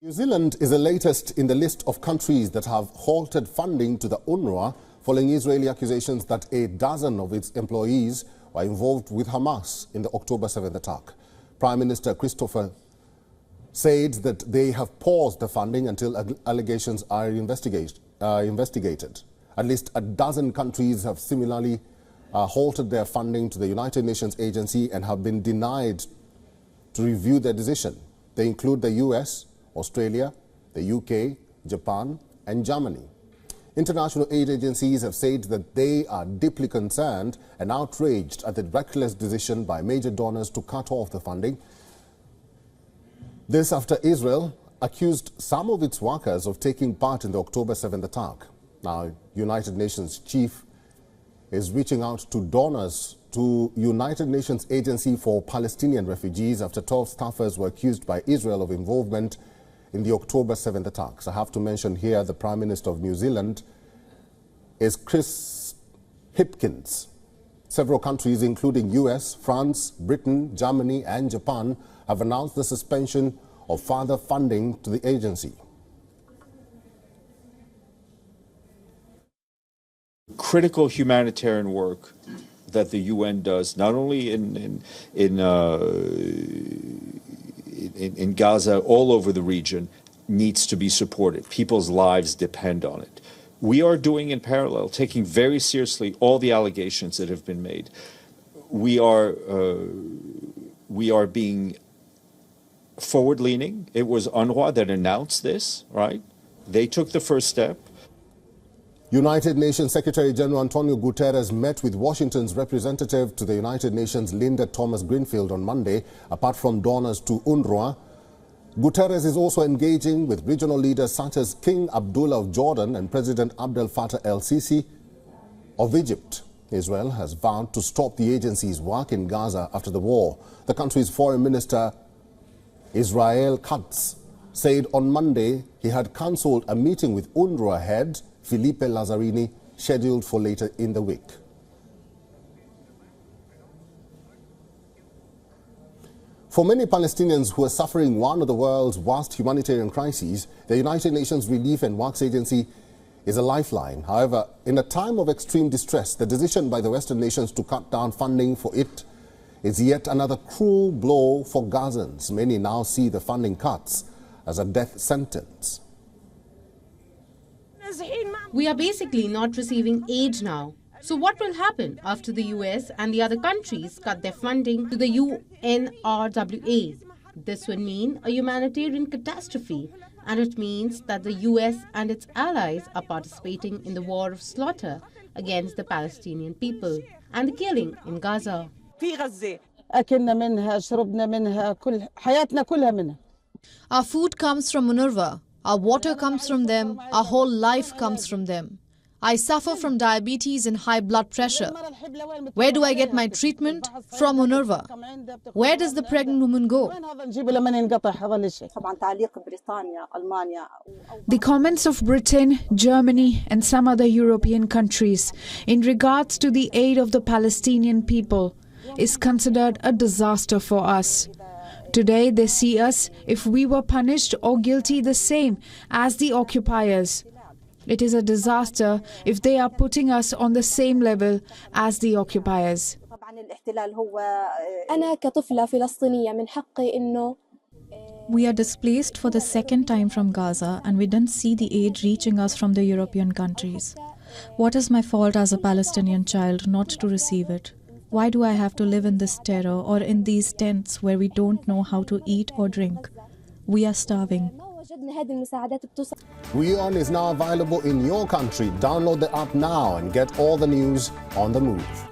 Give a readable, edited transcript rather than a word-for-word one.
New Zealand is the latest in the list of countries that have halted funding to the UNRWA following Israeli accusations that a dozen of its employees were involved with Hamas in the October 7th attack. Prime Minister Christopher said that they have paused the funding until allegations are investigated. At least a dozen countries have similarly halted their funding to the United Nations agency and have been denied to review their decision. They include the US, Australia, the UK, Japan and Germany. International aid agencies have said that they are deeply concerned and outraged at the reckless decision by major donors to cut off the funding. This after Israel accused some of its workers of taking part in the October 7th attack. Now, United Nations chief is reaching out to donors to United Nations Agency for Palestinian Refugees after 12 staffers were accused by Israel of involvement in the October 7th attacks. I have to mention here the Prime Minister of New Zealand is Chris Hipkins. Several countries including US, France, Britain, Germany and Japan have announced the suspension of further funding to the agency. Critical humanitarian work that the UN does, not only in Gaza, all over the region, needs to be supported. People's lives depend on it. We are doing in parallel, taking very seriously all the allegations that have been made. We are being forward-leaning. It was UNRWA that announced this, right? They took the first step. United Nations Secretary General Antonio Guterres met with Washington's representative to the United Nations Linda Thomas-Greenfield on Monday. Apart from donors to UNRWA, Guterres is also engaging with regional leaders such as King Abdullah of Jordan and President Abdel Fattah el-Sisi of Egypt. Israel has vowed to stop the agency's work in Gaza after the war. The country's foreign minister, Israel Katz, said on Monday he had cancelled a meeting with UNRWA head Filipe Lazzarini scheduled for later in the week. For many Palestinians who are suffering one of the world's worst humanitarian crises, the United Nations Relief and Works Agency is a lifeline. However, in a time of extreme distress, the decision by the Western nations to cut down funding for it is yet another cruel blow for Gazans. Many now see the funding cuts as a death sentence. We are basically not receiving aid now. So what will happen after the US and the other countries cut their funding to the UNRWA? This would mean a humanitarian catastrophe, and it means that the US and its allies are participating in the war of slaughter against the Palestinian people and the killing in Gaza. Our food comes from UNRWA. Our water comes from them. Our whole life comes from them. I suffer from diabetes and high blood pressure. Where do I get my treatment? From UNRWA. Where does the pregnant woman go? The comments of Britain, Germany and some other European countries in regards to the aid of the Palestinian people is considered a disaster for us. Today they see us if we were punished or guilty the same as the occupiers. It is a disaster if they are putting us on the same level as the occupiers. We are displaced for the second time from Gaza and we didn't see the aid reaching us from the European countries. What is my fault as a Palestinian child not to receive it? Why do I have to live in this terror or in these tents where we don't know how to eat or drink? We are starving. WION is now available in your country. Download the app now and get all the news on the move.